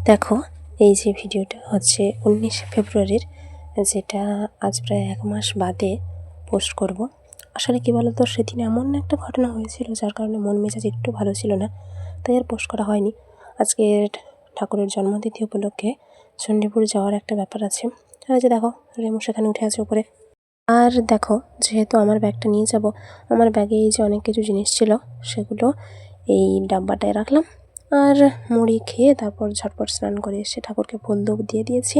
দেখো, এই যে ভিডিওটা হচ্ছে 19 ফেব্রুয়ারির, যেটা আজ প্রায় 1 মাস বাদে পোস্ট করব। আসলে কী বলো তো, সেদিন এমন একটা ঘটনা হয়েছিল যার কারণে মন মেজাজ একটু ভালো ছিল না, তাই আর পোস্ট করা হয়নি। আজকে ঠাকুরের জন্মতিথি উপলক্ষে চণ্ডীপুর যাওয়ার একটা ব্যাপার আছে। আর যে দেখো, রেমু সেখানে উঠে আছে উপরে। আর দেখো, যেহেতু আমার ব্যাগটা নিয়ে যাব, আমার ব্যাগে এই যে অনেক কিছু জিনিস ছিল সেগুলো এই ডাব্বাটায় রাখলাম। আর মুড়ি খেয়ে তারপর ঝটপট স্নান করে এসে ঠাকুরকে ফুল ধূপ দিয়ে দিয়েছি।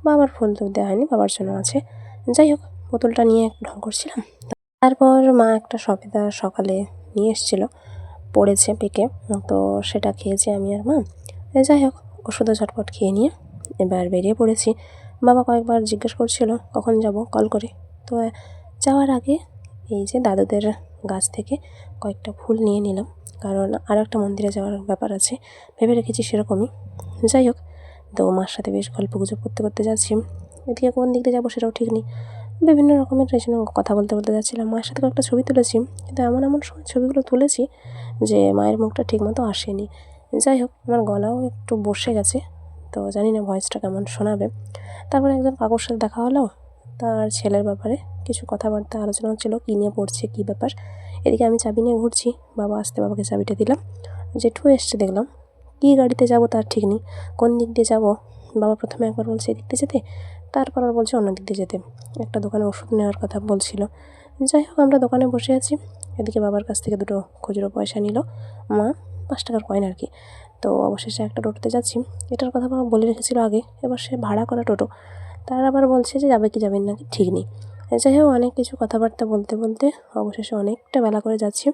বাবার ফুল ধূপ দেওয়া হয়নি, বাবার জন্য আছে। যাই হোক, বোতলটা নিয়ে একটু ঢং করছিলাম। তারপর মা একটা সবেদা সকালে নিয়ে এসেছিলো, পড়েছে পেকে, তো সেটা খেয়েছি আমি আর মা। যাই হোক, ওষুধও ঝটপট খেয়ে নিয়ে এবার বেরিয়ে পড়েছি। বাবা কয়েকবার জিজ্ঞেস করছিল কখন যাব কল করে। তো যাওয়ার আগে এই যে দাদুদের গাছ থেকে কয়েকটা ফুল নিয়ে নিলাম, কারণ আরও একটা মন্দিরে যাওয়ার ব্যাপার আছে, ভেবে রেখেছি সেরকমই। যাই হোক, তো মার সাথে বেশ গল্প গুজব করতে করতে যাচ্ছি। এদিকে কোন দিক দিয়ে যাবো সেটাও ঠিক নেই, বিভিন্ন রকমের এই জন্য কথা বলতে বলতে যাচ্ছিলাম। মায়ের সাথে কয়েকটা ছবি তুলেছি, কিন্তু এমন এমন সময় ছবিগুলো তুলেছি যে মায়ের মুখটা ঠিকমতো আসেনি। যাই হোক, আমার গলাও একটু বসে গেছে, তো জানি না ভয়েসটা কেমন শোনাবে। তারপরে একজন কাকুর সাথে দেখা হলো, তার ছেলের ব্যাপারে কিছু কথাবার্তা আলোচনা হচ্ছিলো, কী নিয়ে পড়ছে কী ব্যাপার। এদিকে আমি চাবি নিয়ে ঘুরছি, বাবা আসতে বাবাকে চাবিটা দিলাম। জেঠু এসছে দেখলাম, কী গাড়িতে যাব তার ঠিক নেই, কোন দিক দিয়ে যাব। বাবা প্রথমে একবার বলছে এদিক দিয়ে যেতে, তারপর আর বলছে অন্য দিক দিয়ে যেতে। একটা দোকানে ওষুধ নেওয়ার কথা বলছিল। যাই হোক, আমরা দোকানে বসে আছি। এদিকে বাবার কাছ থেকে 2 খুচরো পয়সা নিল মা, 5 টাকার কয়েন আর কি। তো অবশেষে একটা টোটোতে যাচ্ছি। এটার কথা বাবা বলে রেখেছিল আগে, এবার সে ভাড়া করা টোটো, তার আবার বলছে যে যাবে কি যাবেন না কি ঠিক নেই। যাই হোক, অনেক কিছু কথাবার্তা বলতে বলতে অবশেষে অনেকটা বেলা করে যাচ্ছি।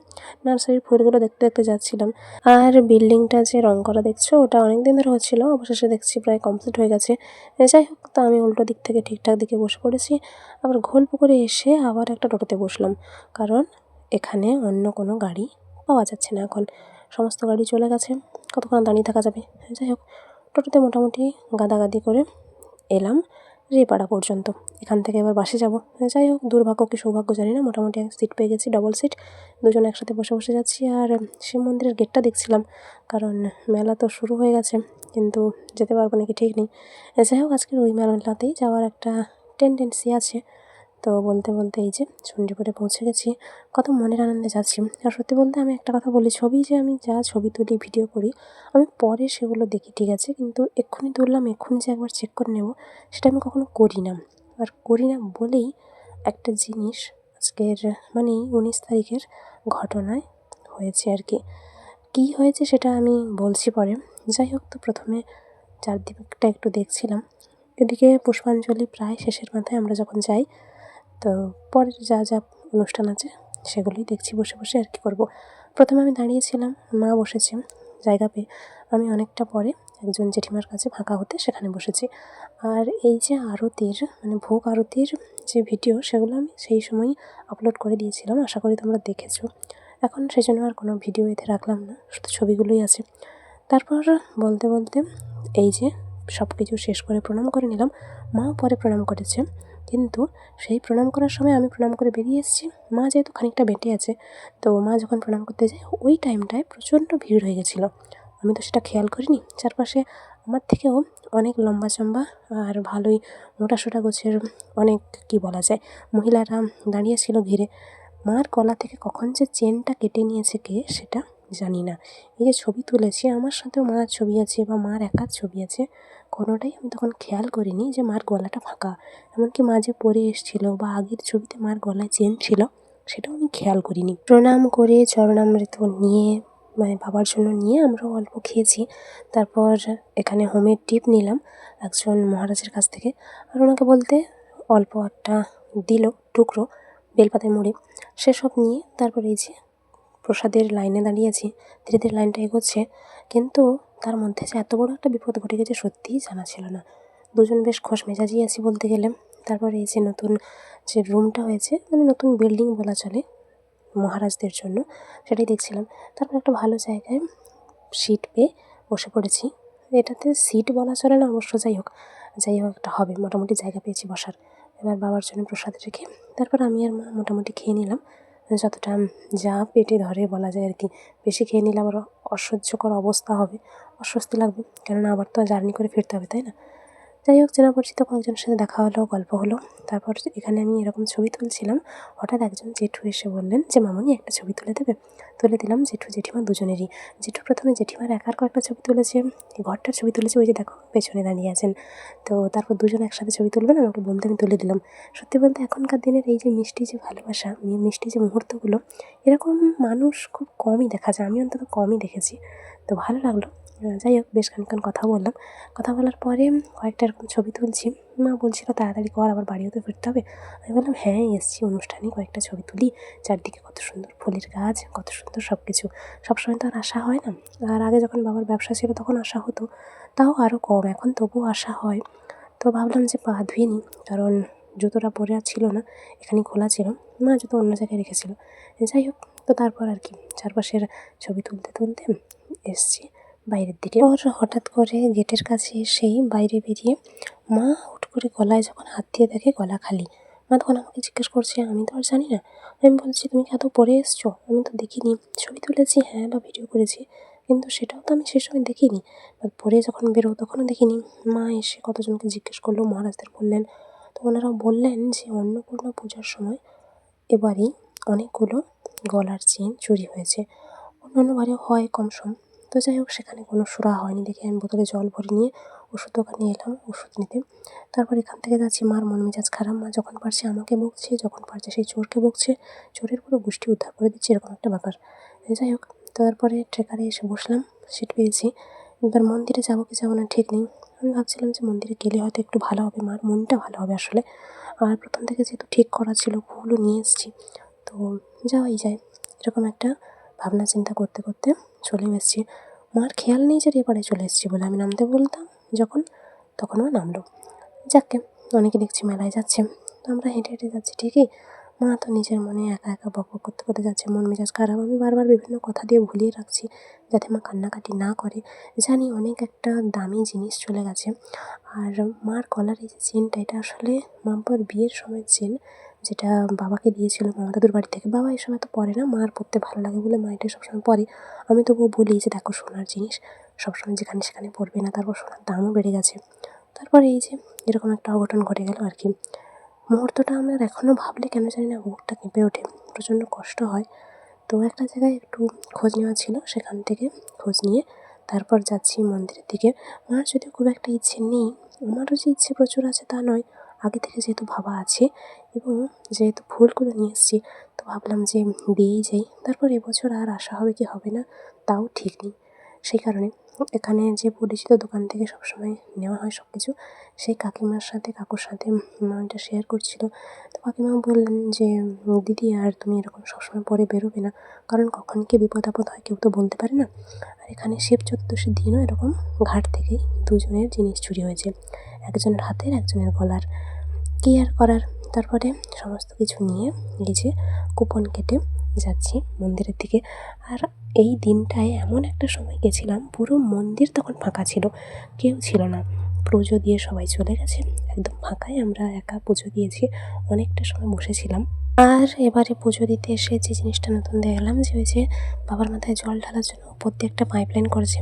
নার্সারির ফুলগুলো দেখতে দেখতে যাচ্ছিলাম। আর বিল্ডিংটা যে রং করা দেখছো, ওটা অনেক দিন ধরে হচ্ছিলো, অবশেষে দেখছি প্রায় কমপ্লিট হয়ে গেছে। যাই হোক, তো আমি উল্টো দিক থেকে ঠিকঠাক দিকে বসে পড়েছি। আবার ঘোলপুকুরে এসে আবার একটা টোটোতে বসলাম, কারণ এখানে অন্য কোনো গাড়ি পাওয়া যাচ্ছে না এখন, সমস্ত গাড়ি চলে গেছে, কতক্ষণ দাঁড়িয়ে থাকা যাবে। যাই হোক, টোটোতে মোটামুটি গাদাগাদি করে এলাম রেপাড়া পর্যন্ত। এখান থেকে এবার বাসে যাব। যাই হোক, দুর্ভাগ্য কি সৌভাগ্য জানি না, মোটামুটি সিট পেয়ে গেছি, ডবল সিট। দুজন একসাথে বসে বসে যাচ্ছি। আর শিব মন্দিরের গেটটা দেখছিলাম, কারণ মেলা তো শুরু হয়ে গেছে, কিন্তু যেতে পারবো নাকি ঠিক নেই। যাই হোক, আজকের ওই মেলাতেই যাওয়ার একটা টেন্ডেন্সি আছে। তো বলতে বলতে এই যে চণ্ডীপুরে পৌঁছে গেছি, কত মনের আনন্দে যাচ্ছি। আর সত্যি বলতে আমি একটা কথা বলি, ছবি যে আমি যা ছবি তুলি ভিডিও করি, আমি পরে সেগুলো দেখি ঠিক আছে, কিন্তু এক্ষুনি তুললাম এক্ষুনি যে একবার চেক করে নেব, সেটা আমি কখনো করি না। আর করি না বলেই একটা জিনিস আজকের মানে 19 তারিখের ঘটনায় হয়েছে আর কি। কী হয়েছে সেটা আমি বলছি পরে। যাই হোক, তো প্রথমে চারদিকটা একটু দেখছিলাম। এদিকে পুষ্পাঞ্জলি প্রায় শেষের মাথায় আমরা যখন যাই, তো পরের যা যা অনুষ্ঠান আছে সেগুলোই দেখছি বসে বসে। আর কি করব, প্রথমে আমি দাঁড়িয়েছিলাম, মা বসেছে জায়গা পেয়ে, আমি অনেকটা পরে একজন জেঠিমার কাছে ফাঁকা হতে সেখানে বসেছি। আর এই যে আরতির মানে ভোগ আরতির যে ভিডিও, সেগুলো আমি সেই সময়ই আপলোড করে দিয়েছিলাম, আশা করি তোমরা দেখেছো। এখন সেই জন্য আর কোনো ভিডিও এতে রাখলাম না, শুধু ছবিগুলোই আছে। তারপর বলতে বলতে এই যে সব কিছু শেষ করে প্রণাম করে নিলাম। মাও পরে প্রণাম করেছে, কিন্তু সেই প্রণাম করার সময় আমি প্রণাম করে বেরিয়ে এসেছি। মা যেহেতু খানিকটা বেঁটে আছে, তো মা যখন প্রণাম করতে যায় ওই টাইমটায় প্রচণ্ড ভিড় হয়ে গেছিলো। আমি তো সেটা খেয়াল করিনি। চারপাশে আমার থেকেও অনেক লম্বা চম্বা আর ভালোই মোটাসোটা গোছের অনেক কী বলা যায় মহিলারা দাঁড়িয়েছিল ঘিরে। মার গলা থেকে কখন যে চেনটা কেটে নিয়েছে কে সেটা জানি না। এই যে ছবি তুলেছি, আমার সাথেও মার ছবি আছে বা মার একার ছবি আছে, কোনোটাই আমি তখন খেয়াল করিনি যে মার গলাটা ফাঁকা। এমনকি মা যে পরে এসেছিলো বা আগের ছবিতে মার গলায় চেন ছিল, সেটাও আমি খেয়াল করিনি। প্রণাম করে চরণামৃত নিয়ে মানে বাবার জন্য নিয়ে আমরাও অল্প খেয়েছি। তারপর এখানে হোমের টিপ নিলাম একজন মহারাজের কাছ থেকে, আর ওনাকে বলতে অল্প একটা দিল টুকরো বেলপাতায় মুড়ে, সেসব নিয়ে তারপর এই যে প্রসাদের লাইনে দাঁড়িয়েছি। ধীরে ধীরে লাইনটা এগোচ্ছে, কিন্তু তার মধ্যে যে এত বড় একটা বিপদ ঘটে গেছে সত্যিই জানা ছিল না। দুজন বেশ খোশ মেজাজি আছি বলতে গেলে। তারপরে এই যে নতুন যে রুমটা হয়েছে, মানে নতুন বিল্ডিং বলা চলে মহারাজদের জন্য, সেটাই দেখছিলাম। তারপর একটা ভালো জায়গায় সিট পেয়ে বসে পড়েছি। এটাতে সিট বলা চলে না অবশ্য, যাই হোক একটা হবে, মোটামুটি জায়গা পেয়েছি বসার। এবার বাবার জন্য প্রসাদ রেখে তারপর আমি আর মা মোটামুটি খেয়ে নিলাম। যতটা যা পেটে ধরে বলা যায় আর কি। বেশি খেয়ে নিলে আবার অসহ্যকর অবস্থা হবে, অস্বস্তি লাগবে, কেননা আবার তো জার্নি করে ফিরতে হবে, তাই না? যাই হোক, চেনা পরিচিত কয়েকজনের সাথে দেখা হলো, গল্প হলো। তারপর এখানে আমি এরকম ছবি তুলছিলাম, হঠাৎ একজন জেঠু এসে বললেন যে, "মামনি একটা ছবি তুলে দেবে?" তুলে দিলাম। জেঠু জেঠিমা দুজনেরই। জেঠু প্রথমে জেঠিমার একার কয়েকটা ছবি তুলেছে, এই ঘরটার ছবি তুলেছে, ওই যে দেখো পেছনে দাঁড়িয়ে আছেন। তো তারপর দুজনে একসাথে ছবি তুলবেন, আমাকে বলতে আমি তুলে দিলাম। সত্যি বলতে এখনকার দিনের এই যে মিষ্টি যে ভালোবাসা, মিষ্টি যে মুহূর্তগুলো, এরকম মানুষ খুব কমই দেখা যায়। আমি অন্তত কমই দেখেছি। তো ভালো লাগলো। যাই হোক, বেশ খানিকক্ষণ কথা বললাম। কথা বলার পরে কয়েকটা এরকম ছবি তুলছি। মা বলছিল, "তাড়াতাড়ি কর, আবার বাড়িও তো ফিরতে হবে।" আমি বললাম, "হ্যাঁ, এসছি অনুষ্ঠানে, কয়েকটা ছবি তুলি। চারদিকে কত সুন্দর ফুলের গাছ, কত সুন্দর সব কিছু। সবসময় তো আর আসা হয় না। আর আগে যখন বাবার ব্যবসা ছিল তখন আসা হতো, তাও আরও কম। এখন তবুও আসা হয়।" তো ভাবলাম যে পা ধুয়ে নিই, কারণ জুতোটা পরে আর ছিল না, এখানেই খোলা ছিল। মা জুতো অন্য জায়গায় রেখেছিল। যাই হোক, তো তারপর আর কি চারপাশের ছবি তুলতে তুলতে এসছি বাইরের দিকে। ওর হঠাৎ করে গেটের কাছে এসেই বাইরে বেরিয়ে মা হুট করে গলায় যখন হাত দিয়ে দেখে গলা খালি। মা তখন আমাকে জিজ্ঞেস করছে, আমি তো আর জানি না। আমি বলছি, "তুমি কি এত পরে এসছো? আমি তো দেখিনি। ছবি তুলেছি হ্যাঁ, বা ভিডিও করেছি, কিন্তু সেটাও তো আমি সেই সময় দেখিনি। পরে যখন বেরো তখনও দেখিনি।" মা এসে কতজনকে জিজ্ঞেস করলো, মহারাজদের বললেন। তো ওনারা বললেন যে অন্নপূর্ণা পূজার সময় এবারেই অনেকগুলো গলার চেন চুরি হয়েছে। অন্যান্য বারেও হয় কম সম। তো যাই হোক, সেখানে কোনো সুরাহা হয়নি দেখে আমি বোতলে জল ভরে নিয়ে ওষুধ দোকানে এলাম ওষুধ নিতে। তারপর এখান থেকে যাচ্ছি, মার মন মেজাজ খারাপ। মা যখন পারছে আমাকে বকছে, যখন পারছে সেই চোরকে বকছে, চোরের পুরো গোষ্ঠী উদ্ধার করে দিচ্ছে, এরকম একটা ব্যাপার। যাই হোক, তারপরে ট্রেকারে এসে বসলাম, সিট পেয়েছি। এবার মন্দিরে যাবো কি যাবো না ঠিক নেই। আমি ভাবছিলাম যে মন্দিরে গেলে হয়তো একটু ভালো হবে, মার মনটা ভালো হবে আসলে। আর প্রথম থেকে যেহেতু ঠিক করা ছিল, ফুলও নিয়ে এসেছি, তো যাওয়াই যায়, এরকম একটা ভাবনা চিন্তা করতে করতে চলেও এসেছি। মার খেয়াল নেই যে এপারে চলে এসেছি বলে। আমি নামতে বলতাম যখন, তখন ও নামলো। যাকগে, অনেকে দেখছি মেলায় যাচ্ছে, তো আমরা হেঁটে হেঁটে যাচ্ছি ঠিকই, মা তো নিজের মনে একা একা বক বক করতে করতে যাচ্ছে, মন মেজাজ খারাপ। আমি বারবার বিভিন্ন কথা দিয়ে ভুলিয়ে রাখছি যাতে মা কান্নাকাটি না করে। জানি অনেক একটা দামি জিনিস চলে গেছে। আর মার গলার এই যে চেনটা, এটা আসলে মা বাবার বিয়ের সময়ের চেন, যেটা বাবাকে দিয়েছিল মামা দাদুর বাড়ি থেকে। বাবা এই সময় তো পরে না, মার পরতে ভালো লাগে বলে মা এটা সবসময় পরে। আমি তবুও বলি যে, "দেখো সোনার জিনিস সবসময় যেখানে সেখানে পরবে না।" তারপর সোনার দামও বেড়ে গেছে। তারপরে এই যে এরকম একটা অঘটন ঘটে গেল আর কি। মুহূর্তটা আমার এখনও ভাবলে কেন জানি না বুকটা কেঁপে ওঠে, প্রচণ্ড কষ্ট হয়। তো একটা জায়গায় একটু খোঁজ নেওয়া ছিল, সেখান থেকে খোঁজ নিয়ে তারপর যাচ্ছি মন্দিরের দিকে। আমার যদিও খুব একটা ইচ্ছে নেই, আমারও যে ইচ্ছে প্রচুর আছে তা নয়। আগে থেকে যেহেতু ভাবা আছে এবং যেহেতু ফুলগুলো নিয়ে এসেছি, তো ভাবলাম যে দিয়েই যাই। তারপর এবছর আর আসা হবে কি হবে না তাও ঠিক নেই। সেই কারণে এখানে যে পরিচিত দোকান থেকে সবসময় নেওয়া হয় সব কিছু, সেই কাকিমার সাথে কাকুর সাথে মা এটা শেয়ার করছিল। তো কাকিমা বললেন যে, "দিদি, আর তুমি এরকম সবসময় পরে বেরোবে না, কারণ কখন কী বিপদ আপদ হয় কেউ তো বলতে পারে না। আর এখানে শিব চতুর্দশীর দিনও এরকম ঘাট থেকেই দুজনের জিনিস চুরি হয়েছে, একজনের হাতের একজনের গলার। কী আর করার?" তারপরে সমস্ত কিছু নিয়ে এই যে কুপন কেটে যাচ্ছি মন্দিরের দিকে। আর এই দিনটায় এমন একটা সময় গেছিলাম, পুরো মন্দির তখন ফাঁকা ছিল, কেউ ছিল না। পুজো দিয়ে সবাই চলে গেছে, একদম ফাঁকায় আমরা একা পুজো দিয়েছি, অনেকটা সময় বসেছিলাম। আর এবারে পুজো দিতে এসে যে জিনিসটা নতুন দেখলাম, যে ওই যে বাবার মাথায় জল ঢালার জন্য উপর দিয়ে একটা পাইপলাইন করেছে।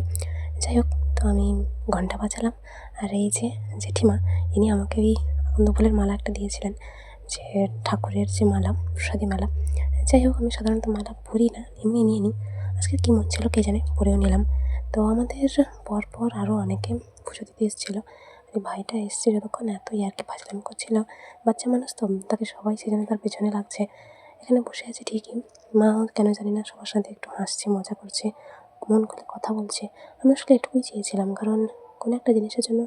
যাই হোক, তো আমি ঘন্টা বাজালাম, আর এই যে জেঠিমা, ইনি আমাকে ওই আকন্দ ফুলের মালা একটা দিয়েছিলেন, যে ঠাকুরের যে মালা, প্রসাদী মালা। যাই হোক, আমি সাধারণত মালা পরি না, এমনি নিয়ে নিই। আজকে কী মন ছিল কে জানে, পরেও নিলাম। তো আমাদের পরপর আরও অনেকে পুজো দিতে এসেছিলো। এই ভাইটা এসছে যতক্ষণ এত ইয়ার্কি ফাজলামি করছিল, বাচ্চা মানুষ তো, তাকে সবাই সেজন্য তার পেছনে লাগছে। এখানে বসে আছে ঠিকই, মাও কেন জানি না সবার সাথে একটু হাসছে, মজা করছে, মন খুলে কথা বলছে। আমি আসলে এটুকুই চেয়েছিলাম, কারণ কোনো একটা জিনিসের জন্য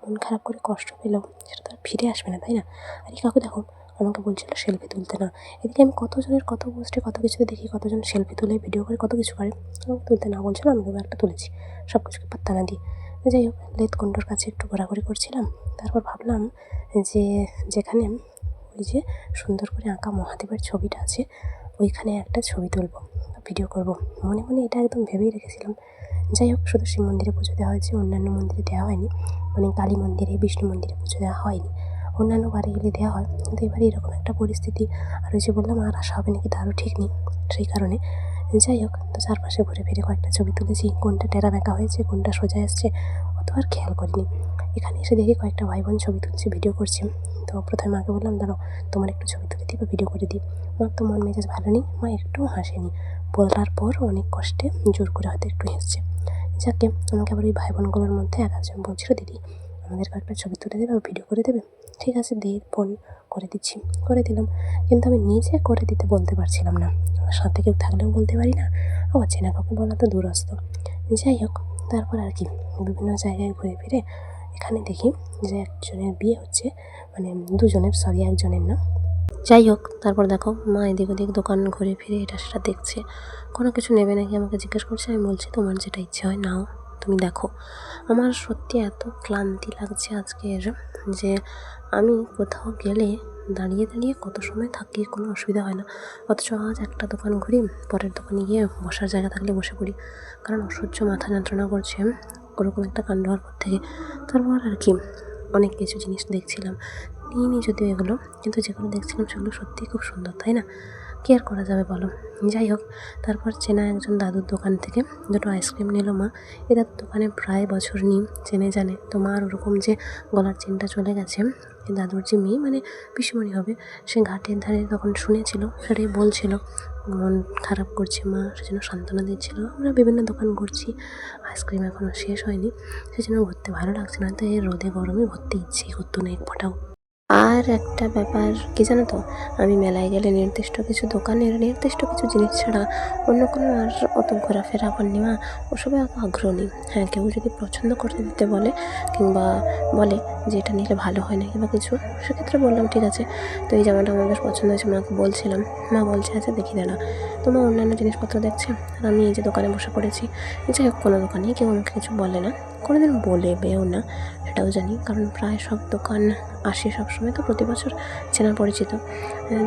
মন খারাপ করে কষ্ট পেলেও সেটা তো আর ফিরে আসবে না, তাই না? আর এই কাকু দেখো, আমাকে বলছিল সেলফি তুলতে না। এদিকে আমি কতজনের কত পোস্টে কত কিছুতে দেখি, কতজন সেলফি তুলে ভিডিও করে কত কিছু করে, আমাকে তুলতে না বলছিল, আমি তবু একটা তুলেছি, সব কিছুকে পাত্তা না দিয়ে। যাই হোক, লেদকুণ্ডোর কাছে একটু ঘোরাঘুরি করছিলাম। তারপর ভাবলাম যে যেখানে ওই যে সুন্দর করে আঁকা মহাদেবের ছবিটা আছে, ওইখানে একটা ছবি তুলব, ভিডিও করব। মনে মনে এটা একদম ভেবেই রেখেছিলাম। যাই হোক, শুধু শিব মন্দিরে পুজো দেওয়া হয়েছে, অন্যান্য মন্দিরে দেওয়া হয়নি, মানে কালী মন্দিরে, বিষ্ণু মন্দিরে পুজো দেওয়া হয়নি। অন্যান্য বাড়ি গেলে দেওয়া হয়, কিন্তু এবারে এরকম একটা পরিস্থিতি। আর ওই যে বললাম আর আসা হবে নাকি তারও ঠিক নেই, সেই কারণে যাই হোক তো চারপাশে ঘুরে ফিরে কয়েকটা ছবি তুলেছি। কোনটা টেরা বেঁকা হয়েছে, কোনটা সোজা এসছে অত আর খেয়াল করিনি। এখানে এসে দেখি কয়েকটা ভাই বোন ছবি তুলছে, ভিডিও করছে। তো প্রথমে মাকে বললাম, দাঁড়াও তোমার একটু ছবি তুলে দিই বা ভিডিও করে দিই। মার তো মন মেজাজ ভালো নেই, মা একটুও হাসেনি। বলার পর অনেক কষ্টে জোর করে হয়তো একটু হেসছে। যাকে আমাকে আবার ওই ভাই বোনগুলোর মধ্যে একজন বলছিল, দিদি আমাদের কয়েকটা ছবি তুলে দেবে বা ভিডিও করে দেবে। ঠিক আছে দিয়ে ফোন করে দিচ্ছি, করে দিলাম। কিন্তু আমি নিজে করে দিতে বলতে পারছিলাম না, আমার সাথে কেউ থাকলেও বলতে পারি না, আবার চেনা কাউকে বলা তো দূরস্থ। যাই হোক তারপর আর কি বিভিন্ন জায়গায় ঘুরে ফিরে এখানে দেখি যে একজনের বিয়ে হচ্ছে, মানে দুজনের, সরি একজনের না। যাই হোক তারপর দেখো মা এদিক ওদিক দোকান ঘুরে ফিরে এটা সেটা দেখছে, কোনো কিছু নেবে নাকি আমাকে জিজ্ঞেস করছে। আমি বলছি তোমার যেটা ইচ্ছে হয় নাও, তুমি দেখো। আমার সত্যি এত ক্লান্তি লাগছে আজকের যে আমি কোথাও গেলে দাঁড়িয়ে দাঁড়িয়ে কত সময় থাকি, কোনো অসুবিধা হয় না। অথচ আজ একটা দোকান ঘুরি, পরের দোকানে গিয়ে বসার জায়গা থাকলে বসে পড়ি, কারণ অসহ্য মাথা যন্ত্রণা করছে ওরকম একটা কাণ্ড হওয়ার পর থেকে। তারপর আর কি অনেক কিছু জিনিস দেখছিলাম, নিইনি যদিও এগুলো, কিন্তু যেগুলো দেখছিলাম সেগুলো সত্যিই খুব সুন্দর, তাই না? কি আর করা যাবে বলো। যাই হোক তারপর চেনা একজন দাদুর দোকান থেকে দুটো আইসক্রিম নিল মা। এ দাদুর দোকানে প্রায় বছর নিই, চেনে জানে। তো মার ওরকম যে গলার চেনটা চলে গেছে, এ দাদুর যে মেয়ে মানে পিসিমণি হবে, সে ঘাটের ধারে তখন শুনেছিল, সেটাই বলছিল। মন খারাপ করছে মা, সেজন্য সান্ত্বনা দিচ্ছিল। আমরা বিভিন্ন দোকান ঘুরছি, আইসক্রিম এখনও শেষ হয়নি, সেজন্য ঘুরতে ভালো লাগছে না। তো এই রোদে গরমে ঘুরতে ইচ্ছেই করতো না এক ফোঁটাও। আর একটা ব্যাপার কি জানো তো, আমি মেলায় গেলে নির্দিষ্ট কিছু দোকানের নির্দিষ্ট কিছু জিনিস ছাড়া অন্য কোনো আর অত ঘোরাফেরা আবার নেওয়া ওসবে অত আগ্রহ নেই। হ্যাঁ কেউ যদি পছন্দ করে দিতে বলে কিংবা বলে যে এটা নিলে ভালো হয় না কিংবা কিছু, সেক্ষেত্রে বললাম ঠিক আছে। তো এই জামাটা আমার বেশ পছন্দ হয়েছে, মাকে বলছিলাম, মা বলছে আচ্ছা দেখি দাঁড়া। তো মা অন্যান্য জিনিসপত্র দেখছে আর আমি এই যে দোকানে বসে পড়েছি। যাই হোক কোনো দোকানেই কেউ আমাকে কিছু বলে না, কোনোদিন বলেবেও না, সেটাও জানি, কারণ প্রায় সব দোকান আসে সবসময়, তো প্রতি বছর চেনা পরিচিত।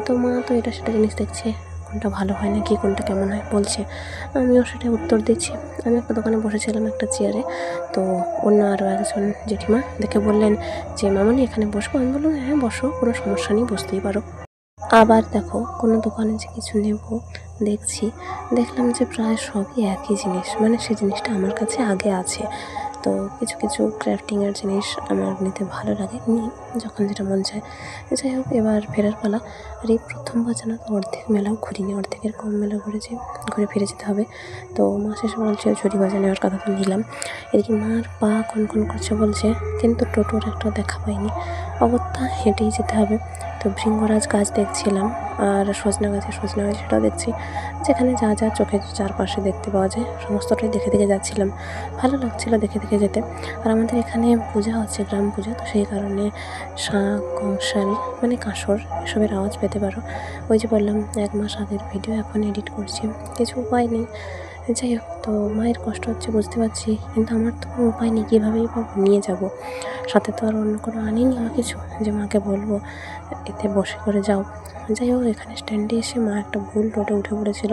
তো মা তো এটা সেটা জিনিস দেখছে, কোনটা ভালো হয় না কি কোনটা কেমন হয় বলছে, আমিও সেটা উত্তর দিচ্ছি। আমি একটা দোকানে বসেছিলাম একটা চেয়ারে, তো অন্য আরও একজন জেঠিমা দেখে বললেন যে মামনি এখানে বসবো। আমি বললাম হ্যাঁ বসো, কোনো সমস্যা নেই, বসতেই পারো। আবার দেখো কোনো দোকানে যে কিছু নেব দেখছি, দেখলাম যে প্রায় সবই একই জিনিস, মানে সেই জিনিসটা আমার কাছে আগে আছে। তো কিছু কিছু ক্রাফটিংয়ের জিনিস আমার নিতে ভালো লাগে, নিই যখন যেটা মন চায়। যাই হোক এবার ফেরার পালা। আর এই প্রথমবার জানা তো অর্ধেক মেলাও ঘুরিনি, অর্ধেকের কম মেলা ঘুরেছি, ঘুরে ফিরে যেতে হবে। তো মা শেষে বলছে ঝুড়ি বাজা নেওয়ার কথা তো নিলাম, এদিকে মার পা কনকন করছে বলছে, কিন্তু টোটোর একটা দেখা পাইনি, অগত্যা হেঁটেই যেতে হবে। তো ভৃঙ্গরাজ গাছ দেখছিলাম আর সজনা গাছে সেটাও দেখছি, যেখানে যা যা চোখের চারপাশে দেখতে পাওয়া যায় সমস্তটাই দেখে দেখে যাচ্ছিলাম, ভালো লাগছিল দেখে দেখে যেতে। আর আমাদের এখানে পূজা হচ্ছে, গ্রাম পূজা, তো সেই কারণে শাঁখ কংসাল মানে কাঁসর এসবের আওয়াজ পেতে পারো। ওই যে বললাম 1 মাস আগের ভিডিও এখন এডিট করছি, কিছু উপায় নেই। যাই হোক তো মায়ের কষ্ট হচ্ছে বুঝতে পারছি, কিন্তু আমার তো কোনো উপায় নেই, কীভাবেই বা নিয়ে যাব। সাথে তো আর অন্য কোনো আনিনি বা কিছু যে মাকে বলবো এতে বসে করে যাও। যাই হোক এখানে স্ট্যান্ডে এসে মা একটা ভুল রোডে উঠে পড়েছিল,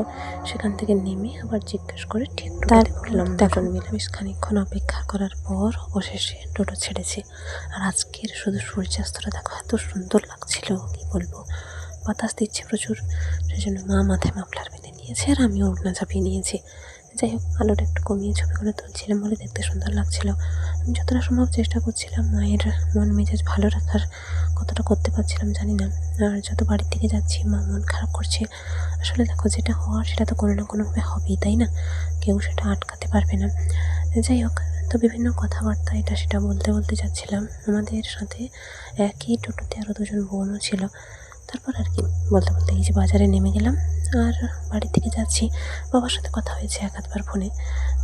সেখান থেকে নেমে আবার জিজ্ঞেস করে ঠিক টোটোতে উঠলাম দুজন মিলে। বেশ খানিকক্ষণ অপেক্ষা করার পর অবশেষে টোটো ছেড়েছি। আর আজকের শুধু সূর্যাস্তটা দেখো এত সুন্দর লাগছিল, কি বলবো। বাতাস দিচ্ছে প্রচুর, সেই জন্য মা মাথায় মাফলার বেঁধে নিয়েছে আর আমিও ওড়না চাপিয়ে নিয়েছি। যাই হোক আলোটা একটু কমিয়ে ছবিগুলো তুলছিলাম বলে দেখতে সুন্দর লাগছিল। আমি যতটা সম্ভব চেষ্টা করছিলাম মায়ের মন মেজাজ ভালো রাখার, কতটা করতে পারছিলাম জানি না। আর যত বাড়ির থেকে যাচ্ছি মা মন খারাপ করছে। আসলে দেখো যেটা হওয়ার সেটা তো কোনো না কোনোভাবে হবেই, তাই না? কেউ সেটা আটকাতে পারবে না। যাই হোক তো বিভিন্ন কথাবার্তা এটা সেটা বলতে বলতে যাচ্ছিলাম। আমাদের সাথে একই টোটোতে আরও দুজন বোনও ছিল। তারপর আর কি বলতে বলতে এই যে বাজারে নেমে গেলাম আর বাড়ির দিকে যাচ্ছি। বাবার সাথে কথা হয়েছে 1-8 বার ফোনে,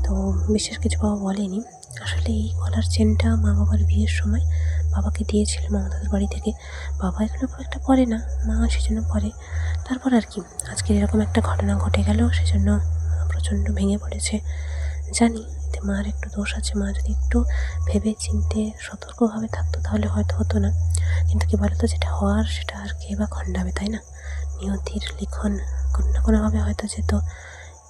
তো বিশেষ কিছু বাবা বলেনি। আসলে এই গলার চেনটা মা বাবার বিয়ের সময় বাবাকে দিয়েছিল মামা দাদুর বাড়ি থেকে। বাবা এগুলো খুব একটা পরে না, মা সেজন্য পরে। তারপর আর কি আজকের এরকম একটা ঘটনা ঘটে গেল, সেজন্য প্রচণ্ড ভেঙে পড়েছে। জানি এতে মার একটু দোষ আছে, মা যদি একটু ভেবে চিন্তে সতর্কভাবে থাকতো তাহলে হয়তো হতো না। কিন্তু কি বলতো, যেটা হওয়ার সেটা আর কে বা খণ্ডাবে, তাই না? নিয়তির লিখন কোনো না কোনোভাবে হয়তো যেত,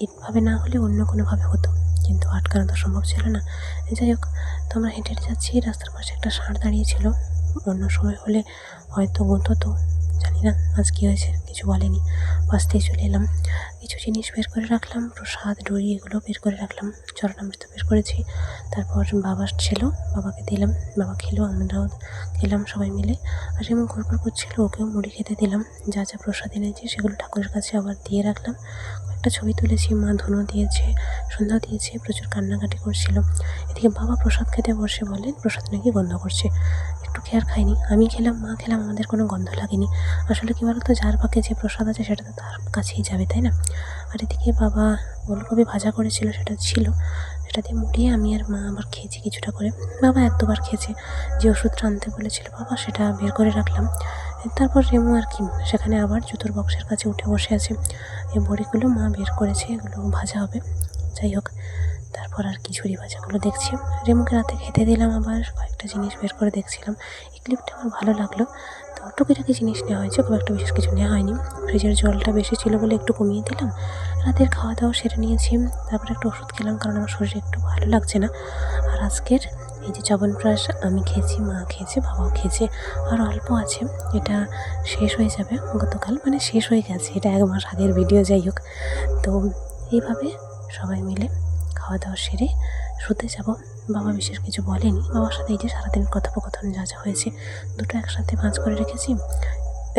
এইভাবে না হলে অন্য কোনোভাবে হতো, কিন্তু আটকানো তো সম্ভব ছিল না। যাই হোক তো আমরা হেঁটে হেঁটে যাচ্ছি, রাস্তার পাশে একটা ষাঁড় দাঁড়িয়েছিল, অন্য সময় হলে হয়তো গুনতো, জানি না আজ কী হয়েছে, কিছু বলেনি। বাসতেই চলে এলাম, কিছু জিনিস বের করে রাখলাম, প্রসাদ ডুরি এগুলো বের করে রাখলাম, চরণামৃত বের করেছি। তারপর বাবা ছিল, বাবাকে দিলাম, বাবা খেলো, আমরাও খেলাম সবাই মিলে। আর এমন ঘুরঘুর করছিল, ওকেও মুড়ি খেতে দিলাম। যা যা প্রসাদ এনেছি সেগুলো ঠাকুরের কাছে আবার দিয়ে রাখলাম। একটা ছবি তুলেছি, মা ধুনো দিয়েছে, সন্ধ্যা দিয়েছে, প্রচুর কান্নাকাটি করছিল। এদিকে বাবা প্রসাদ খেতে বসে বলেন প্রসাদ নাকি গন্ধ করছে, একটু খেয়ার খাইনি, আমি খেলাম, মা খেলাম, আমাদের কোনো গন্ধ লাগেনি। আসলে কী বলতো, যার পাকে যে প্রসাদ আছে সেটা তো তার কাছেই যাবে, তাই না? আর এদিকে বাবা ওলকপি ভাজা করেছিল, সেটা ছিল, সেটা দিয়ে মুড়িয়ে আমি আর মা আবার খেয়েছি কিছুটা করে। বাবা এক দুবার খেয়েছে, যে ওষুধটা আনতে বলেছিল বাবা সেটা বের করে রাখলাম। তারপর রেমু আর কি সেখানে আবার জুতোর বক্সের কাছে উঠে বসে আছে। এই বড়িগুলো মা বের করেছে, এগুলো ভাজা হবে। যাই হোক, তারপর আর কি ঝুরি ভাজাগুলো দেখছি। রেমুকে রাতে খেতে দিলাম, আবার কয়েকটা জিনিস বের করে দেখছিলাম। এই ক্লিপটা আমার ভালো লাগলো, তো টুকিটাকি জিনিস নেওয়া হয়েছে, খুব একটা বিশেষ কিছু নেওয়া হয়নি। ফ্রিজের জলটা বেশি ছিল বলে একটু কমিয়ে দিলাম। রাতের খাওয়া দাওয়া সেরে নিয়েছি, তারপরে একটা ওষুধ খেলাম, কারণ আমার শরীরে একটু ভালো লাগছে না। আর আজকের এই যে চ্যবনপ্রাশ আমি খেয়েছি, মা খেয়েছে, বাবাও খেয়েছে, আর অল্প আছে, এটা শেষ হয়ে যাবে গতকাল, মানে শেষ হয়ে গেছে, এটা 1 মাস আগের ভিডিও। যাই হোক, তো এইভাবে সবাই মিলে খাওয়া দাওয়া সেরে শুতে যাব। বাবা বিশেষ কিছু বলেনি, বাবার সাথে এই যে সারাদিন কথোপকথন যা যা হয়েছে দুটো একসাথে ভাঁজ করে রেখেছি।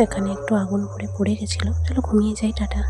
এখানে একটু আগুন পড়ে গেছিলো। চলো ঘুমিয়ে যাই, টাটা।